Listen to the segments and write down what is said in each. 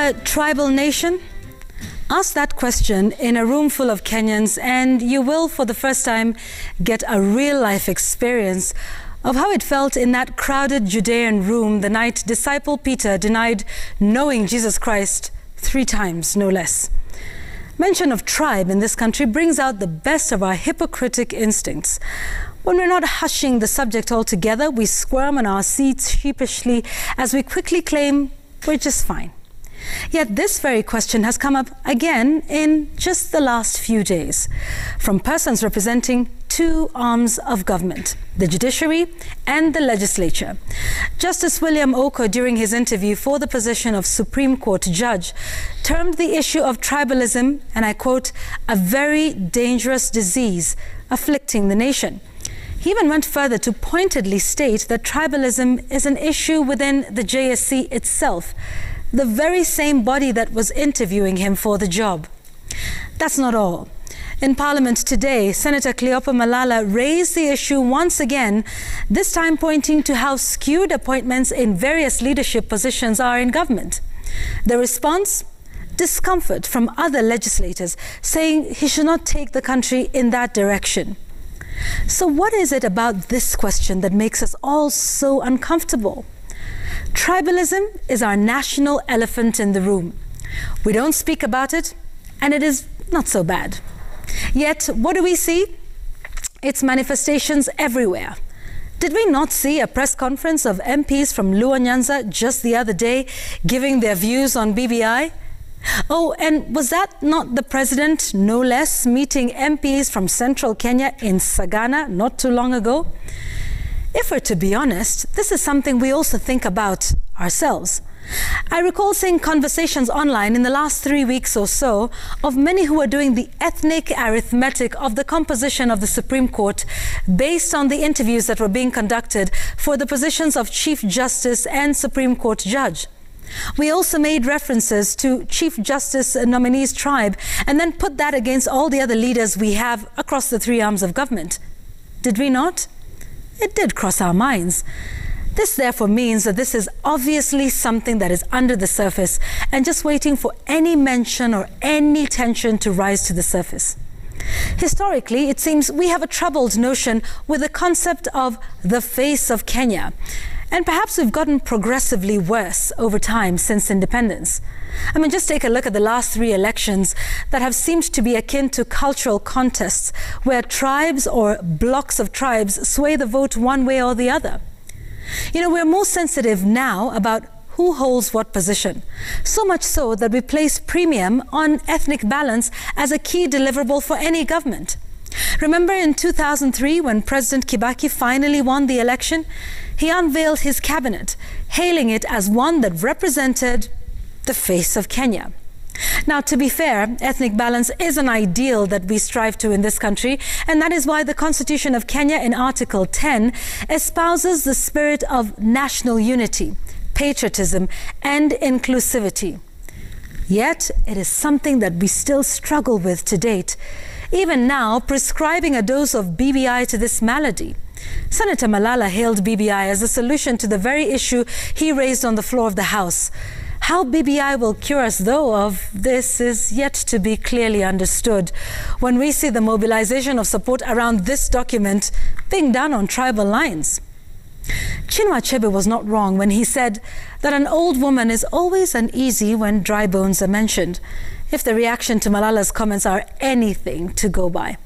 a tribal nation? Ask that question in a room full of Kenyans and you will, for the first time, get a real-life experience of how it felt in that crowded Judean room the night disciple Peter denied knowing Jesus Christ 3 times, no less. Mention of tribe in this country brings out the best of our hypocritic instincts. When we're not hushing the subject altogether, we squirm in our seats sheepishly as we quickly claim we're just fine. Yet this very question has come up again in just the last few days from persons representing 2 arms of government, the judiciary and the legislature. Justice William Oko, during his interview for the position of Supreme Court judge, termed the issue of tribalism, and I quote, a very dangerous disease afflicting the nation. He even went further to pointedly state that tribalism is an issue within the JSC itself, the very same body that was interviewing him for the job. That's not all. In Parliament today, Senator Cleopa Malala raised the issue once again, this time pointing to how skewed appointments in various leadership positions are in government. The response? Discomfort from other legislators, saying he should not take the country in that direction. So what is it about this question that makes us all so uncomfortable? Tribalism is our national elephant in the room. We don't speak about it, and it is not so bad. Yet, what do we see? Its manifestations everywhere. Did we not see a press conference of MPs from Luo Nyanza just the other day giving their views on BBI? Oh, and was that not the president, no less, meeting MPs from central Kenya in Sagana not too long ago? If we're to be honest, this is something we also think about ourselves. I recall seeing conversations online in the last 3 weeks or so of many who are doing the ethnic arithmetic of the composition of the Supreme Court based on the interviews that were being conducted for the positions of Chief Justice and Supreme Court Judge. We also made references to Chief Justice nominee's tribe and then put that against all the other leaders we have across the 3 arms of government. Did we not? It did cross our minds. This therefore means that this is obviously something that is under the surface and just waiting for any mention or any tension to rise to the surface. Historically, it seems we have a troubled notion with the concept of the face of Kenya. And perhaps we've gotten progressively worse over time since independence. I mean, just take a look at the last 3 elections that have seemed to be akin to cultural contests where tribes or blocks of tribes sway the vote one way or the other. You know, we're more sensitive now about who holds what position, so much so that we place premium on ethnic balance as a key deliverable for any government. Remember in 2003 when President Kibaki finally won the election? He unveiled his cabinet, hailing it as one that represented the face of Kenya. Now, to be fair, ethnic balance is an ideal that we strive to in this country, and that is why the Constitution of Kenya in Article 10 espouses the spirit of national unity, patriotism, and inclusivity. Yet, it is something that we still struggle with to date, even now prescribing a dose of BBI to this malady. Senator Malala hailed BBI as a solution to the very issue he raised on the floor of the House. How BBI will cure us, though, of this is yet to be clearly understood when we see the mobilization of support around this document being done on tribal lines. Chinua Achebe was not wrong when he said that an old woman is always uneasy when dry bones are mentioned, if the reaction to Malala's comments are anything to go by.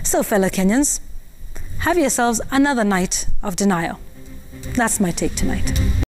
So, fellow Kenyans, have yourselves another night of denial. That's my take tonight.